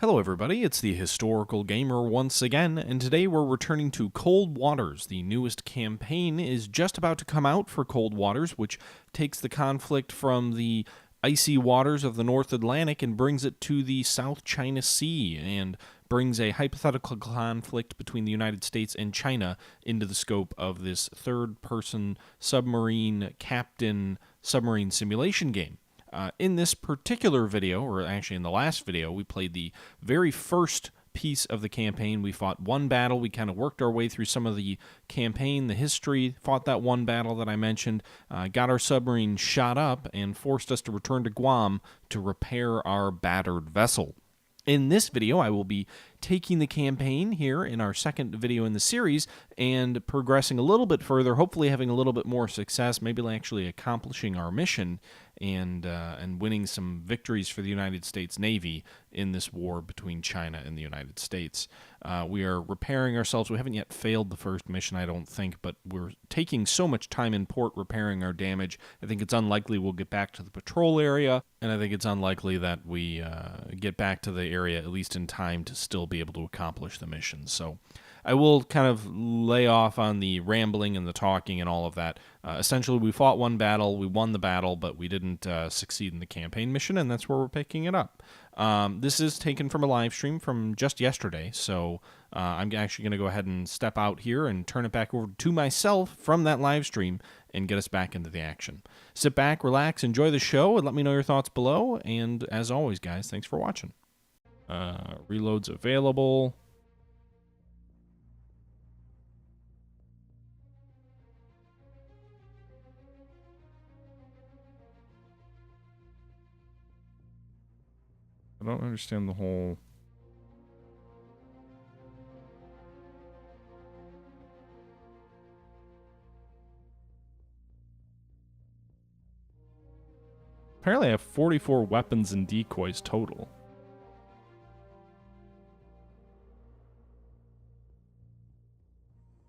Hello everybody, it's the Historical Gamer once again, and today we're returning to Cold Waters. The newest campaign is just about to come out for Cold Waters, which takes the conflict from the icy waters of the North Atlantic and brings it to the South China Sea, and brings a hypothetical conflict between the United States and China into the scope of this third-person submarine captain submarine simulation game. In this particular video, or actually in the last video, we played the very first piece of the campaign. We fought one battle. We kind of worked our way through some of the campaign, the history, fought that one battle that I mentioned, got our submarine shot up, and forced us to return to Guam to repair our battered vessel. In this video, I will be taking the campaign here in our second video in the series and progressing a little bit further, hopefully having a little bit more success, maybe actually accomplishing our mission and winning some victories for the United States Navy in this war between China and the United States. We are repairing ourselves. We haven't yet failed the first mission, I don't think, but we're taking so much time in port repairing our damage. I think it's unlikely we'll get back to the patrol area, and I think it's unlikely that we get back to the area at least in time to still be able to accomplish the mission. So I will kind of lay off on the rambling and the talking and all of that. Essentially, we fought one battle, we won the battle, but we didn't succeed in the campaign mission, and that's where we're picking it up. This is taken from a live stream from just yesterday, so I'm actually going to go ahead and step out here and turn it back over to myself from that live stream and get us back into the action. Sit back, relax, enjoy the show, and let me know your thoughts below, and as always, guys, thanks for watching. Reloads available. I don't understand the whole... Apparently I have 44 weapons and decoys total.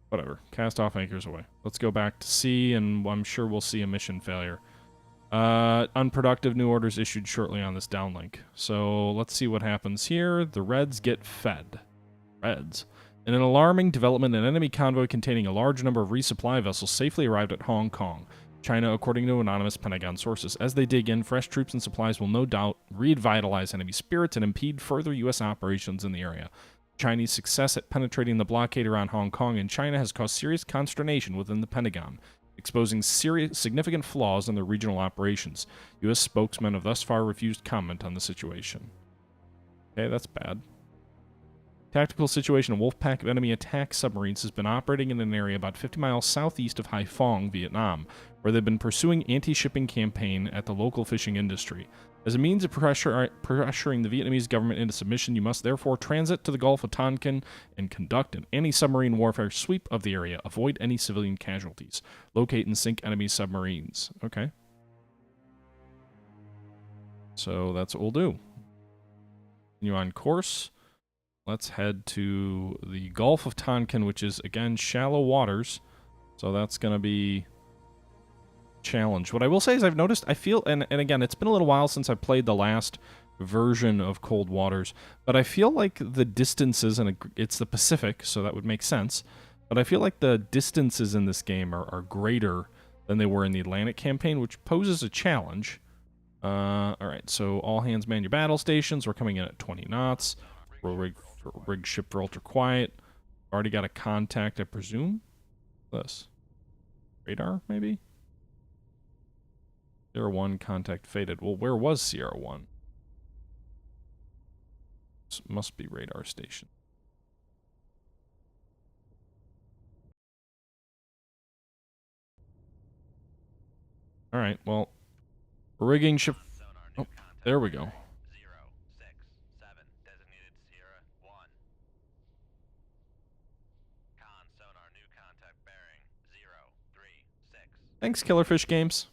Whatever. Cast off anchors away. Let's go back to sea, and I'm sure we'll see a mission failure. Unproductive new orders issued shortly on this downlink. So let's see what happens here. The Reds get fed. Reds. In an alarming development, an enemy convoy containing a large number of resupply vessels safely arrived at Hong Kong, China, according to anonymous Pentagon sources. As they dig in, fresh troops and supplies will no doubt revitalize enemy spirits and impede further U.S. operations in the area. Chinese success at penetrating the blockade around Hong Kong and China has caused serious consternation within the Pentagon, exposing significant flaws in their regional operations. U.S. spokesmen have thus far refused comment on the situation. Okay, that's bad. Tactical situation: a wolf pack of enemy attack submarines has been operating in an area about 50 miles southeast of Haiphong, Vietnam, where they've been pursuing anti-shipping campaign at the local fishing industry. As a means of pressuring the Vietnamese government into submission, you must therefore transit to the Gulf of Tonkin and conduct an anti-submarine warfare sweep of the area. Avoid any civilian casualties. Locate and sink enemy submarines. Okay. So that's what we'll do. Continue on course. Let's head to the Gulf of Tonkin, which is, again, shallow waters. So that's going to be challenge. What I will say is I've noticed, I feel, and again, it's been a little while since I played the last version of Cold Waters, but I feel like the distances, and it's the Pacific, so that would make sense, but I feel like the distances in this game are greater than they were in the Atlantic campaign, which poses a challenge. Alright, so all hands man your battle stations. We're coming in at 20 knots. We'll rig ship for ultra quiet. Already got a contact, I presume. This. Radar, maybe? Sierra 1 contact faded. Well, where was Sierra 1? This must be radar station. Alright, well, rigging ship... Oh, there we go. Thanks, Killerfish Games.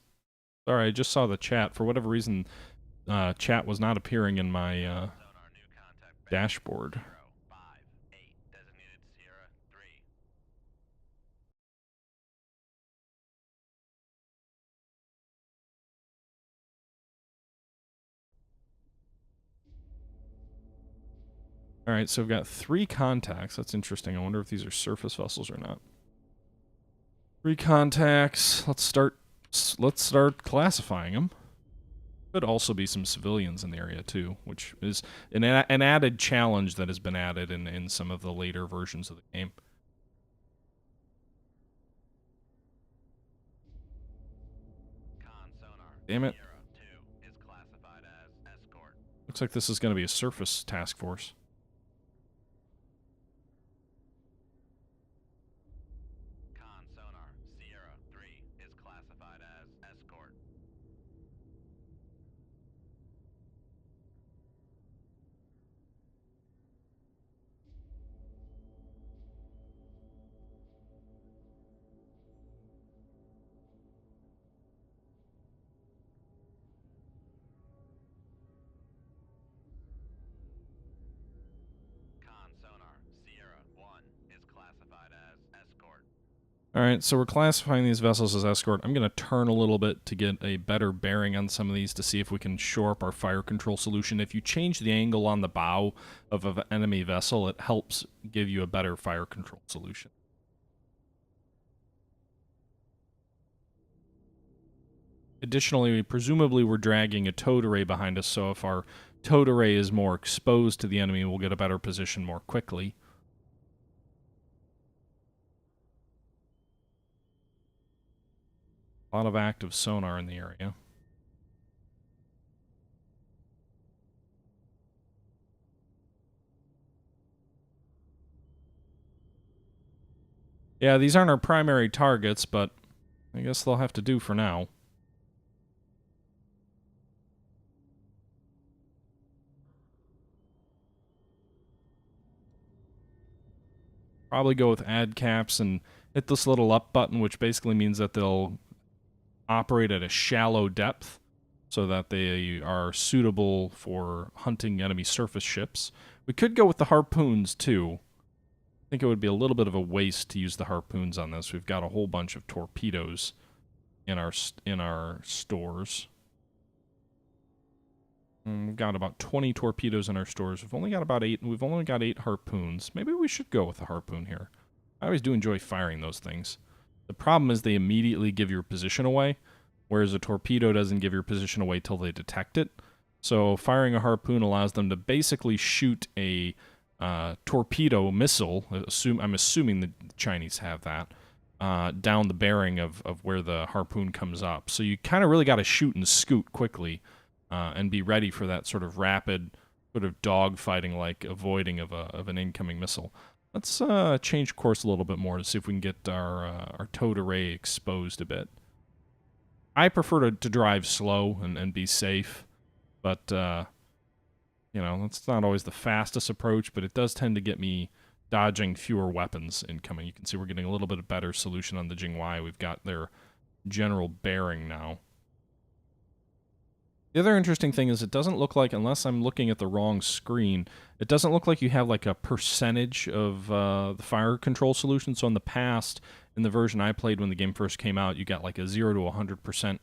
Sorry, I just saw the chat. For whatever reason, chat was not appearing in my dashboard. All right, so we've got 3 contacts. That's interesting. I wonder if these are surface vessels or not. 3 contacts. Let's start classifying them. Could also be some civilians in the area too, which is an added challenge that has been added in some of the later versions of the game. Damn it. Looks like this is going to be a surface task force. Alright, so we're classifying these vessels as escort. I'm going to turn a little bit to get a better bearing on some of these to see if we can shore up our fire control solution. If you change the angle on the bow of an enemy vessel, it helps give you a better fire control solution. Additionally, presumably we're dragging a towed array behind us, so if our towed array is more exposed to the enemy, we'll get a better position more quickly. A lot of active sonar in the area. Yeah, these aren't our primary targets, but I guess they'll have to do for now. Probably go with add caps and hit this little up button, which basically means that they'll operate at a shallow depth so that they are suitable for hunting enemy surface ships. We could go with the harpoons too. I think it would be a little bit of a waste to use the harpoons on this. We've got a whole bunch of torpedoes in our stores. We've got about 20 torpedoes in our stores. We've only got about 8, and we've only got 8 harpoons. Maybe we should go with a harpoon here. I always do enjoy firing those things. The problem is they immediately give your position away, whereas a torpedo doesn't give your position away till they detect it. So firing a harpoon allows them to basically shoot a torpedo missile. I'm assuming the Chinese have that. Down the bearing of where the harpoon comes up. So you kind of really got to shoot and scoot quickly and be ready for that sort of rapid, sort of dogfighting-like avoiding of an incoming missile. Let's change course a little bit more to see if we can get our towed array exposed a bit. I prefer to drive slow and be safe, but, you know, that's not always the fastest approach, but it does tend to get me dodging fewer weapons incoming. You can see we're getting a little bit of better solution on the Jingwei. We've got their general bearing now. The other interesting thing is it doesn't look like, unless I'm looking at the wrong screen, it doesn't look like you have like a percentage of the fire control solution. So in the past, in the version I played when the game first came out, you got like a 0 to 100%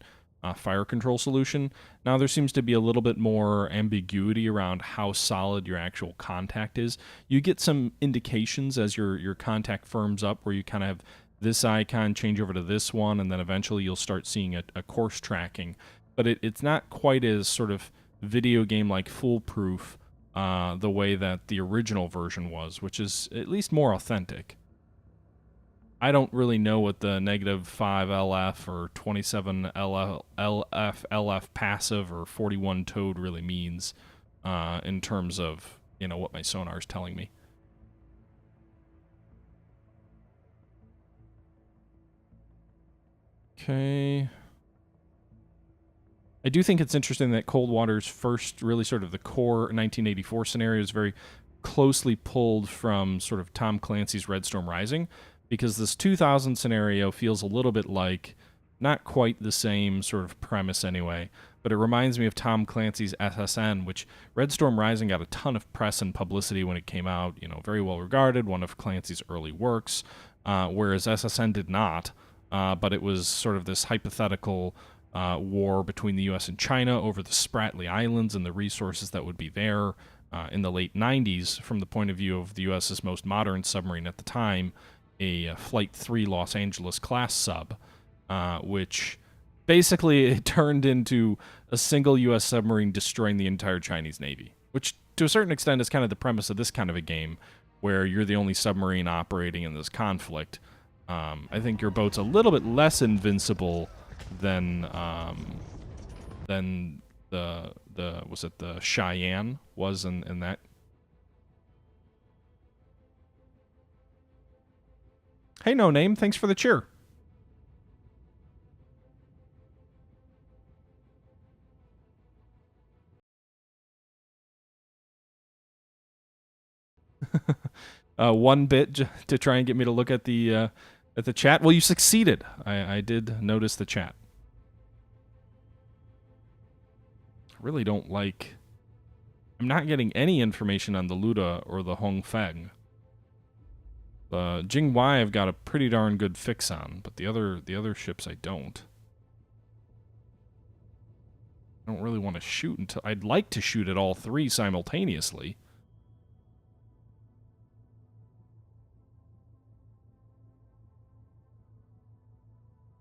fire control solution. Now there seems to be a little bit more ambiguity around how solid your actual contact is. You get some indications as your contact firms up where you kind of have this icon change over to this one, and then eventually you'll start seeing a course tracking. But it's not quite as sort of video game-like foolproof the way that the original version was, which is at least more authentic. I don't really know what the -5 LF or 27 LF passive or 41 towed really means in terms of, you know, what my sonar is telling me. Okay. I do think it's interesting that Cold Water's first, really sort of the core 1984 scenario is very closely pulled from sort of Tom Clancy's Red Storm Rising, because this 2000 scenario feels a little bit like, not quite the same sort of premise anyway, but it reminds me of Tom Clancy's SSN, which Red Storm Rising got a ton of press and publicity when it came out, you know, very well regarded, one of Clancy's early works, whereas SSN did not, but it was sort of this hypothetical war between the U.S. and China over the Spratly Islands and the resources that would be there. in the late 90s from the point of view of the U.S.'s most modern submarine at the time, a Flight 3 Los Angeles class sub, which basically it turned into a single U.S. submarine destroying the entire Chinese Navy, which to a certain extent is kind of the premise of this kind of a game, where you're the only submarine operating in this conflict. I think your boat's a little bit less invincible than the was it the Cheyenne was in that. Hey, no name. Thanks for the cheer. One bit to try and get me to look at the chat. Well, you succeeded. I did notice the chat. I really don't like. I'm not getting any information on the Luda or the Hongfeng. The Jingwei I've got a pretty darn good fix on, but the other ships I don't. I don't really want to shoot until I'd like to shoot at all three simultaneously.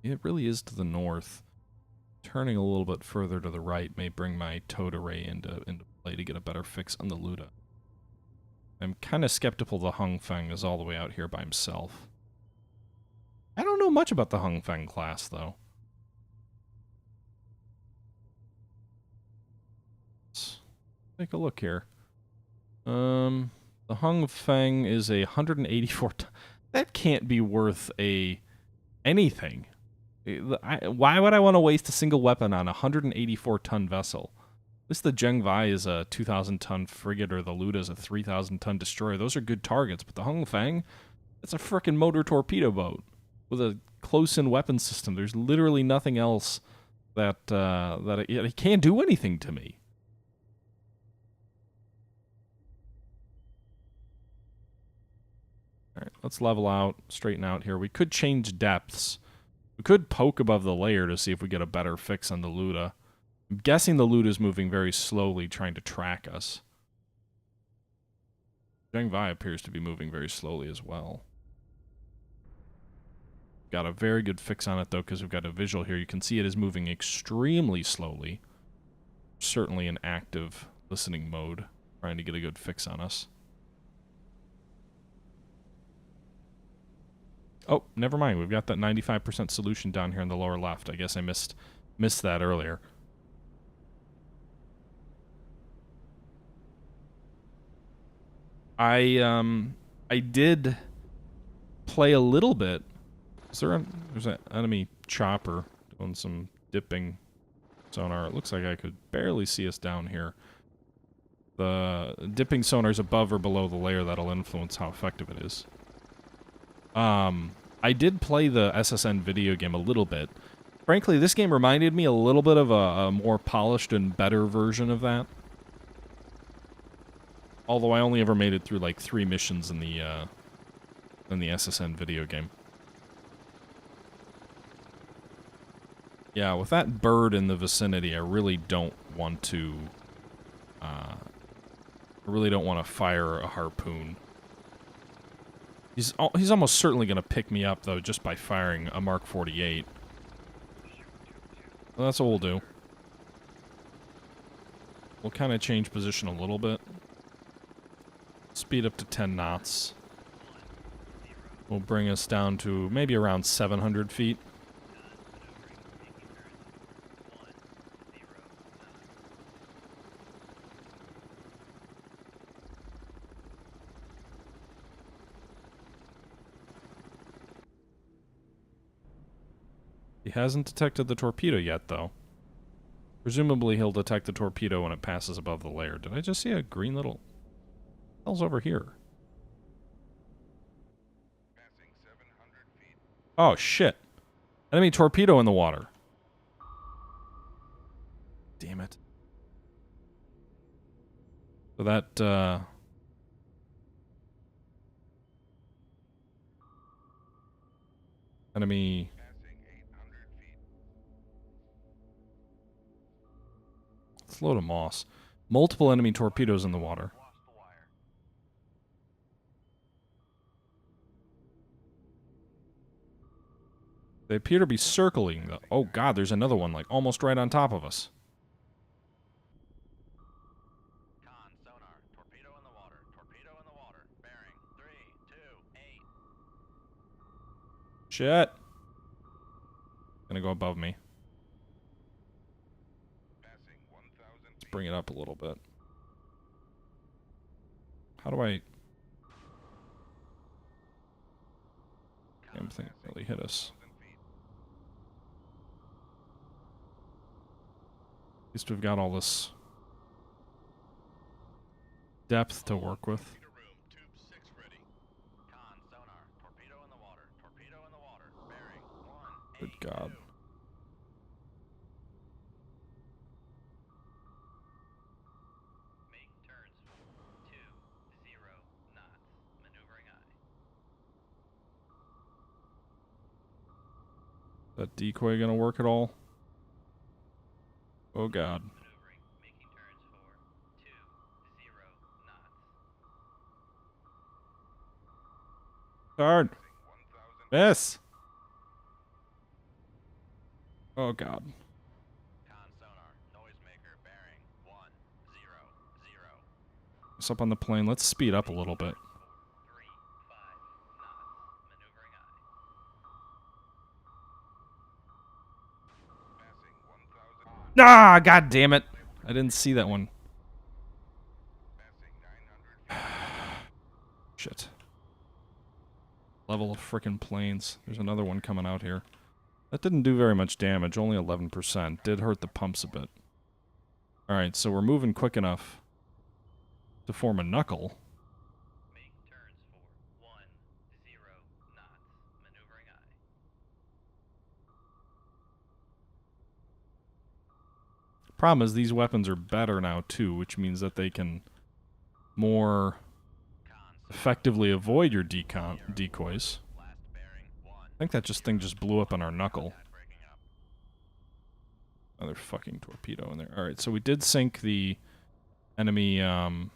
It really is to the north. Turning a little bit further to the right may bring my towed array into play to get a better fix on the Luda. I'm kind of skeptical the Hongfeng is all the way out here by himself. I don't know much about the Hongfeng class, though. Let's take a look here. The Hongfeng is a 184 ton. That can't be worth anything. Why would I want to waste a single weapon on a 184-ton vessel? At least the Zhengwei is a 2,000-ton frigate, or the Luda is a 3,000-ton destroyer. Those are good targets, but the Hongfeng, it's a frickin' motor torpedo boat with a close-in weapon system. There's literally nothing else that it can't do anything to me. All right, let's level out, straighten out here. We could change depths. We could poke above the layer to see if we get a better fix on the Luda. I'm guessing the Luda is moving very slowly, trying to track us. Zhengwei appears to be moving very slowly as well. Got a very good fix on it, though, because we've got a visual here. You can see it is moving extremely slowly. Certainly in active listening mode, trying to get a good fix on us. Oh, never mind. We've got that 95% solution down here in the lower left. I guess I missed that earlier. I did play a little bit. There's an enemy chopper doing some dipping sonar. It looks like I could barely see us down here. The dipping sonar is above or below the layer. That'll influence how effective it is. I did play the SSN video game a little bit. Frankly, this game reminded me a little bit of a more polished and better version of that. Although I only ever made it through like 3 missions in the SSN video game. Yeah, with that bird in the vicinity, I really don't want to fire a harpoon. He's almost certainly going to pick me up, though, just by firing a Mark 48. Well, that's what we'll do. We'll kind of change position a little bit. Speed up to 10 knots. Will bring us down to maybe around 700 feet. He hasn't detected the torpedo yet, though. Presumably he'll detect the torpedo when it passes above the layer. Did I just see a green little... What the hell's over here? Oh, shit. Enemy torpedo in the water. Damn it. So that, enemy... Let's load a Moss. Multiple enemy torpedoes in the water. They appear to be circling. Oh god, there's another one, like, almost right on top of us. Con, sonar, torpedo in the water, bearing, 3, 2, 8. Shit. Gonna go above me. Passing 1,000 feet. Let's bring it up a little bit. How do I... Damn thing really hit us. At least we've got all this depth to work with. Tube 6 ready. Con, sonar, torpedo in the water, bearing, 1, 8, Good God. 2. Make turns for 20 knots, maneuvering aye. That decoy gonna work at all? Oh god. Maneuvering, making turns for 20 knots. Hard. Miss. Oh god. Con, sonar, noisemaker, bearing, 1, 0, 0. It's up on the plane. Let's speed up a little bit. 3, 5 knots, maneuvering aye. Passing 1,000. Ah, god damn it. I didn't see that one. Passing 900 feet. Shit. Level of frickin' planes. There's another one coming out here. That didn't do very much damage, only 11%. Did hurt the pumps a bit. Alright, so we're moving quick enough to form a knuckle. Make turns for 10 knots, maneuvering aye. Problem is, these weapons are better now, too, which means that they can more effectively avoid your decoys. Last bearing, 1. I think that thing just blew up on our knuckle. Contact breaking up. Another fucking torpedo in there. Alright, so we did sink the enemy, Con,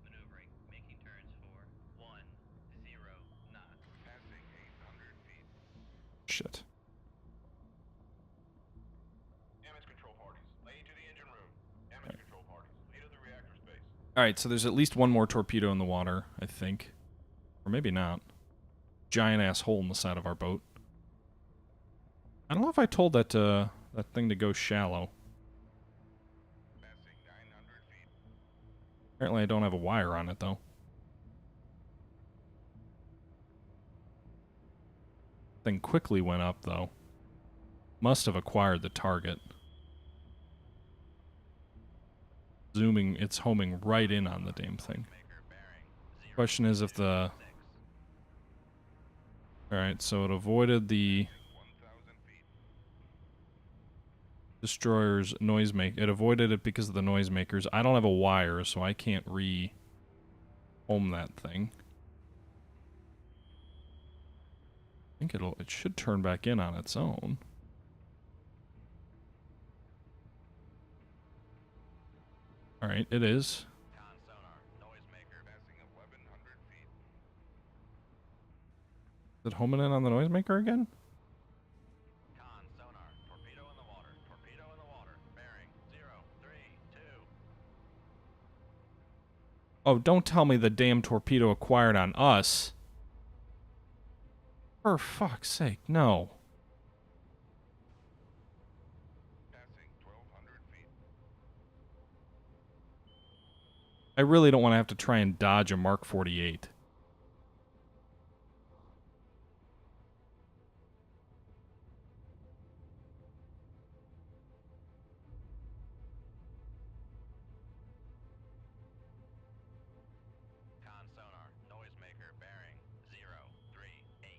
maneuvering, making turns for 10 knots. Passing 800 feet. shit. Damage control parties, lead to the engine room. Damage control parties, lead to the reactor space. Alright, so there's at least one more torpedo in the water, I think. Or maybe not. Giant-ass hole in the side of our boat. I don't know if I told that that thing to go shallow. Passing 900 feet. Apparently I don't have a wire on it, though. Thing quickly went up, though. Must have acquired the target. Zooming, it's homing right in on the damn thing. Maker bearing, 0, Question is if the... 6. Alright, so it avoided the 1,000 feet. destroyer's noisemaker. It avoided it because of the noisemakers. I don't have a wire, so I can't re-home that thing. I think it should turn back in on its own. Alright, it is. Con, sonar, noisemaker, passing 1,100 feet. Is it homing in on the noisemaker again? Con, sonar, torpedo in the water, bearing, 0, 3, 2. Oh, don't tell me the damn torpedo acquired on us. For fuck's sake, no. Passing 1,200 feet. I really don't want to have to try and dodge a Mark 48. Con, sonar, noisemaker, bearing, 0, 3, 8.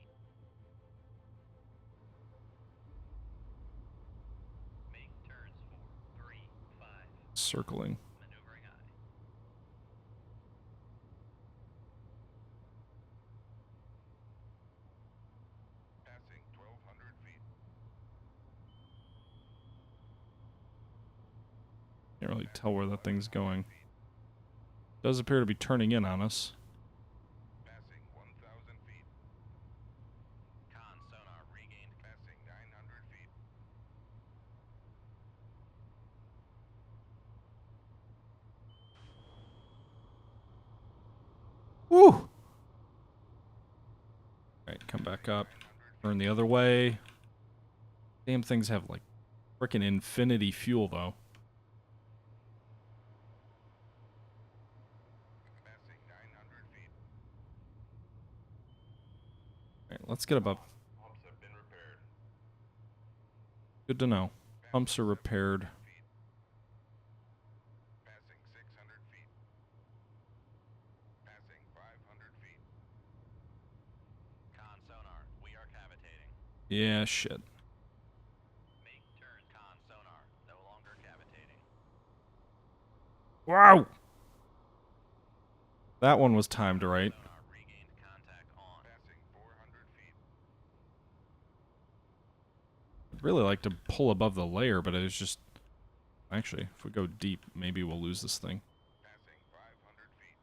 Make turns for 3, 5. Circling. Maneuvering aye. Passing 1,200 feet. Can't really tell where that thing's going. Does appear to be turning in on us. Passing 1,000 feet. Woo! Alright, come back up. Turn the other way. Damn things have, like, frickin' infinity fuel, though. Passing 900 feet. Alright, let's get above. Pumps have been repaired. Good to know. Pumps are repaired. Passing 600 feet. Passing 500 feet. Con sonar, we are cavitating. Yeah, shit. Make turn. Con sonar, no longer cavitating. Wow! That one was timed right. Sonar regained contact on. Passing 400 feet. I'd really like to pull above the layer, but it's just... Actually, if we go deep, maybe we'll lose this thing. Passing 500 feet.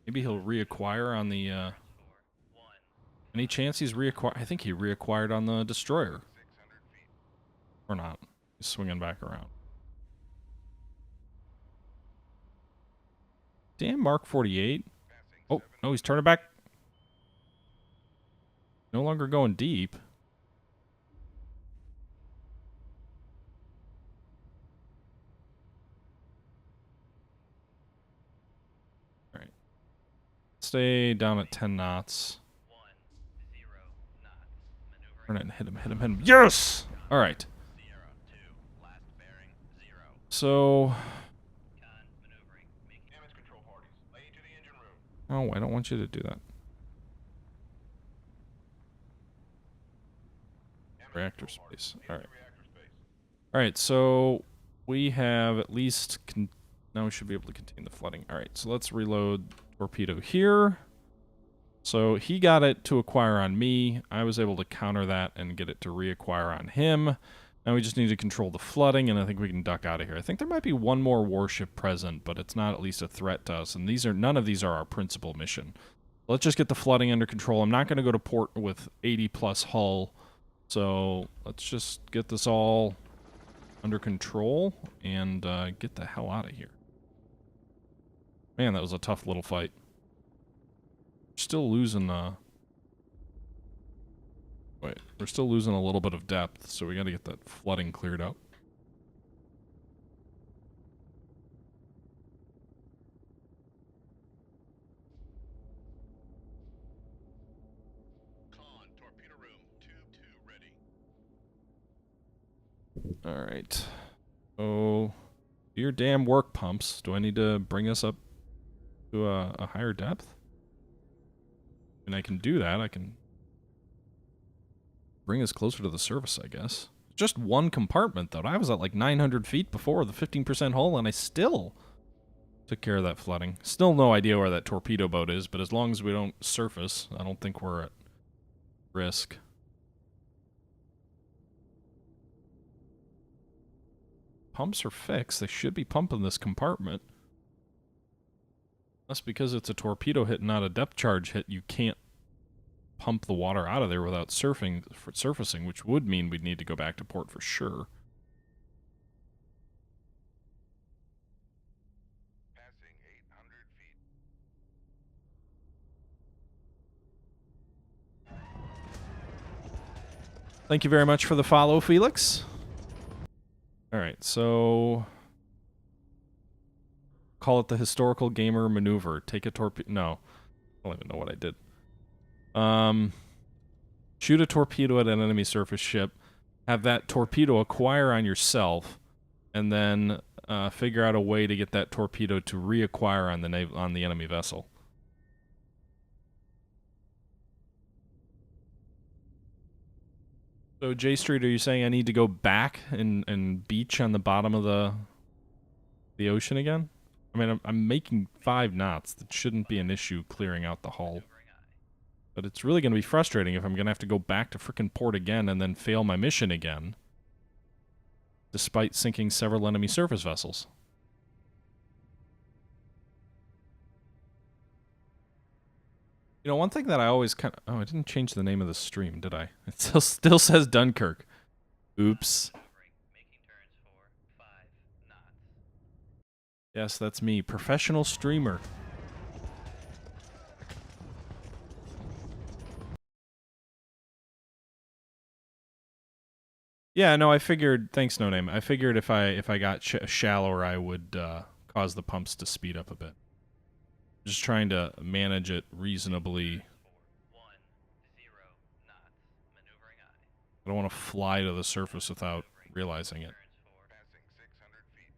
Maybe he'll reacquire on the, Any chance he's reacquired? I think he reacquired on the destroyer. 600 feet. Or not. He's swinging back around. Damn, Mark 48. Passing Oh, no, he's turning back. No longer going deep. Alright. Stay down at 10 knots. 10 knots. Maneuvering. Turn it and hit him, hit him, hit him. Yes! Alright. Sierra 2. Last bearing 0. So... Con maneuvering. Making damage control parties. Lay to the engine room. Oh, I don't want you to do that. Reactor space. Alright. Reactor space. Alright, so... We have at least... Now we should be able to contain the flooding. Alright, so let's reload torpedo here. So he got it to acquire on me. I was able to counter that and get it to reacquire on him. Now we just need to control the flooding, and I think we can duck out of here. I think there might be one more warship present, but it's not at least a threat to us, and none of these are our principal mission. Let's just get the flooding under control. I'm not going to go to port with 80-plus hull, so let's just get this all under control and get the hell out of here. Man, that was a tough little fight. Still losing, Wait, we're still losing a little bit of depth, so we gotta get that flooding cleared up. Con, torpedo room, tube 2 ready. Alright. Oh, your damn work pumps. Do I need to bring us up to a higher depth? And I can do that. I can bring us closer to the surface, I guess. Just one compartment, though. I was at like 900 feet before the 15% hull, and I still took care of that flooding. Still no idea where that torpedo boat is, but as long as we don't surface, I don't think we're at risk. Pumps are fixed. They should be pumping this compartment. That's because it's a torpedo hit, not a depth charge hit. You can't pump the water out of there without surfacing, which would mean we'd need to go back to port for sure. Passing 800 feet. Thank you very much for the follow, Felix. Alright, so... Call it the historical gamer maneuver. Take a torpedo... No. I don't even know what I did. Shoot a torpedo at an enemy surface ship. Have that torpedo acquire on yourself. And then figure out a way to get that torpedo to reacquire on the enemy vessel. So, J Street, are you saying I need to go back and beach on the bottom of the ocean again? I mean, I'm making 5 knots. That shouldn't be an issue clearing out the hull. But it's really going to be frustrating if I'm going to have to go back to frickin' port again and then fail my mission again. Despite sinking several enemy surface vessels. You know, one thing that I always kind of... Oh, I didn't change the name of the stream, did I? It still says Dunkirk. Oops. Making turns for 5 knots. Yes, that's me. Professional streamer. Yeah, no, I figured. Thanks, no name. I figured if I got shallower, I would cause the pumps to speed up a bit. Just trying to manage it reasonably. I don't want to fly to the surface without realizing it. Passing 600 feet.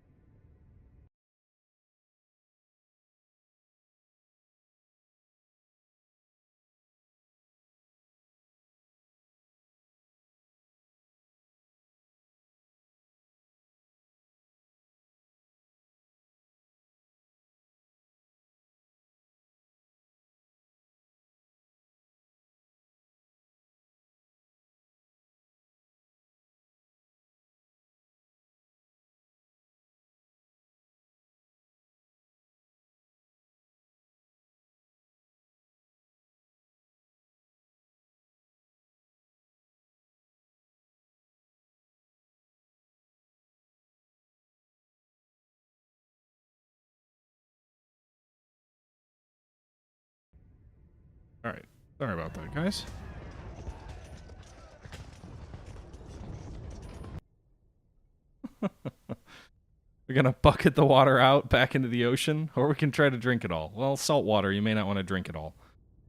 All right. Sorry about that, guys. We're gonna bucket the water out back into the ocean, or we can try to drink it all. Well, salt water, you may not want to drink it all.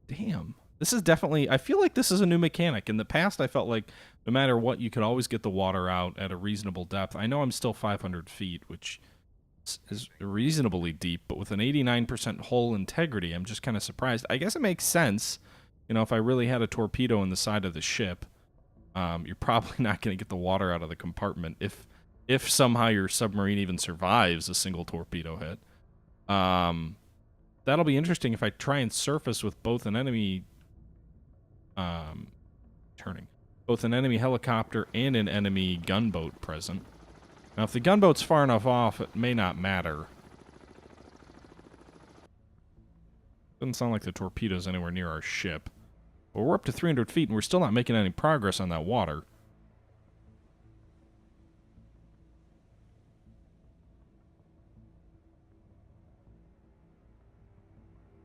Damn. This is definitely, I feel like this is a new mechanic. In the past, I felt like no matter what, you could always get the water out at a reasonable depth. I know I'm still 500 feet, which is reasonably deep, but with an 89% hull integrity, I'm just kind of surprised. I guess it makes sense. You know, if I really had a torpedo in the side of the ship, you're probably not going to get the water out of the compartment if somehow your submarine even survives a single torpedo hit. That'll be interesting if I try and surface with both an enemy both an enemy helicopter and an enemy gunboat present. Now, if the gunboat's far enough off, it may not matter. Doesn't sound like the torpedo's anywhere near our ship. But we're up to 300 feet, and we're still not making any progress on that water.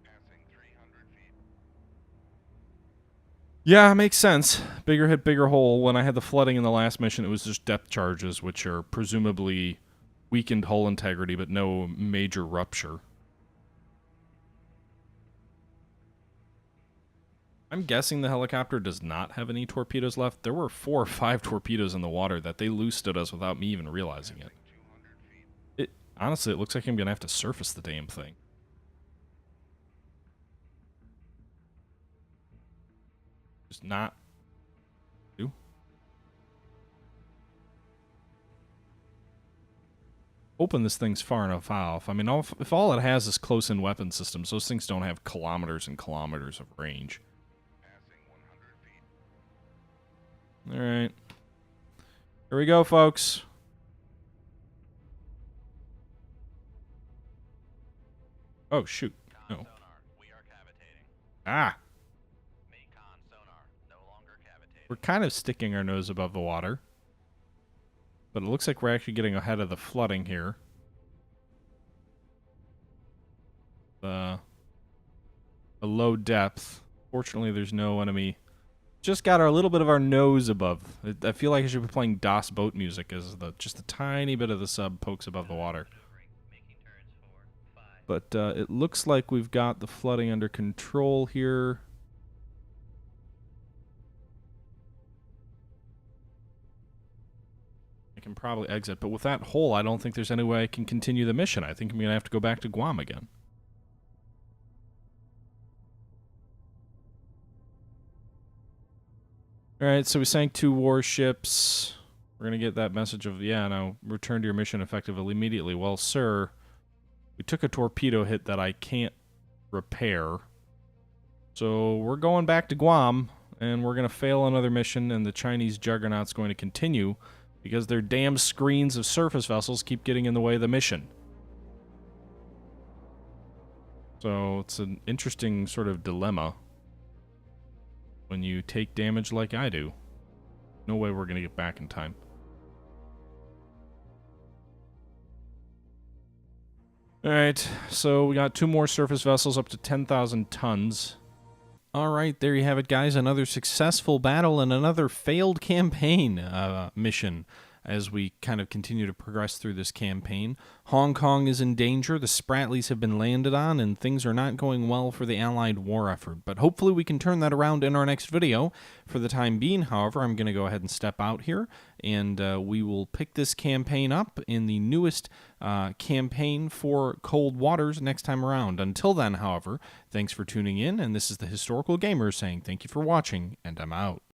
Passing 300 feet. Yeah, makes sense. Bigger hit, bigger hole. When I had the flooding in the last mission, it was just depth charges, which are presumably weakened hull integrity, but no major rupture. I'm guessing the helicopter does not have any torpedoes left. There were 4 or 5 torpedoes in the water that they loosed at us without me even realizing it. 200 feet. Honestly, it looks like I'm going to have to surface the damn thing. Just not do. Hoping this thing's far enough off. I mean, if all it has is close-in weapon systems, those things don't have kilometers and kilometers of range. Passing 100 feet. All right. Here we go, folks. Oh, shoot. No. Sonar, we are cavitating. Ah! Con sonar, no longer cavitating. We're kind of sticking our nose above the water. But it looks like we're actually getting ahead of the flooding here. A low depth. Fortunately, there's no enemy. Just got a little bit of our nose above. I feel like I should be playing DOS boat music as just a tiny bit of the sub pokes above the water. But it looks like we've got the flooding under control here. I can probably exit, but with that hole, I don't think there's any way I can continue the mission. I think I'm going to have to go back to Guam again. Alright, so we sank 2 warships. We're going to get that message of, yeah, now return to your mission effectively immediately. Well, sir, we took a torpedo hit that I can't repair. So we're going back to Guam, and we're going to fail another mission, and the Chinese juggernaut's going to continue because their damn screens of surface vessels keep getting in the way of the mission. So it's an interesting sort of dilemma when you take damage like I do. No way we're going to get back in time. Alright, so we got 2 more surface vessels up to 10,000 tons. All right, there you have it, guys. Another successful battle and another failed campaign mission as we kind of continue to progress through this campaign. Hong Kong is in danger. The Spratlys have been landed on, and things are not going well for the Allied war effort. But hopefully we can turn that around in our next video. For the time being, however, I'm going to go ahead and step out here, and we will pick this campaign up in the newest campaign for Cold Waters next time around. Until then, however, thanks for tuning in, and this is the Historical Gamer saying thank you for watching, and I'm out.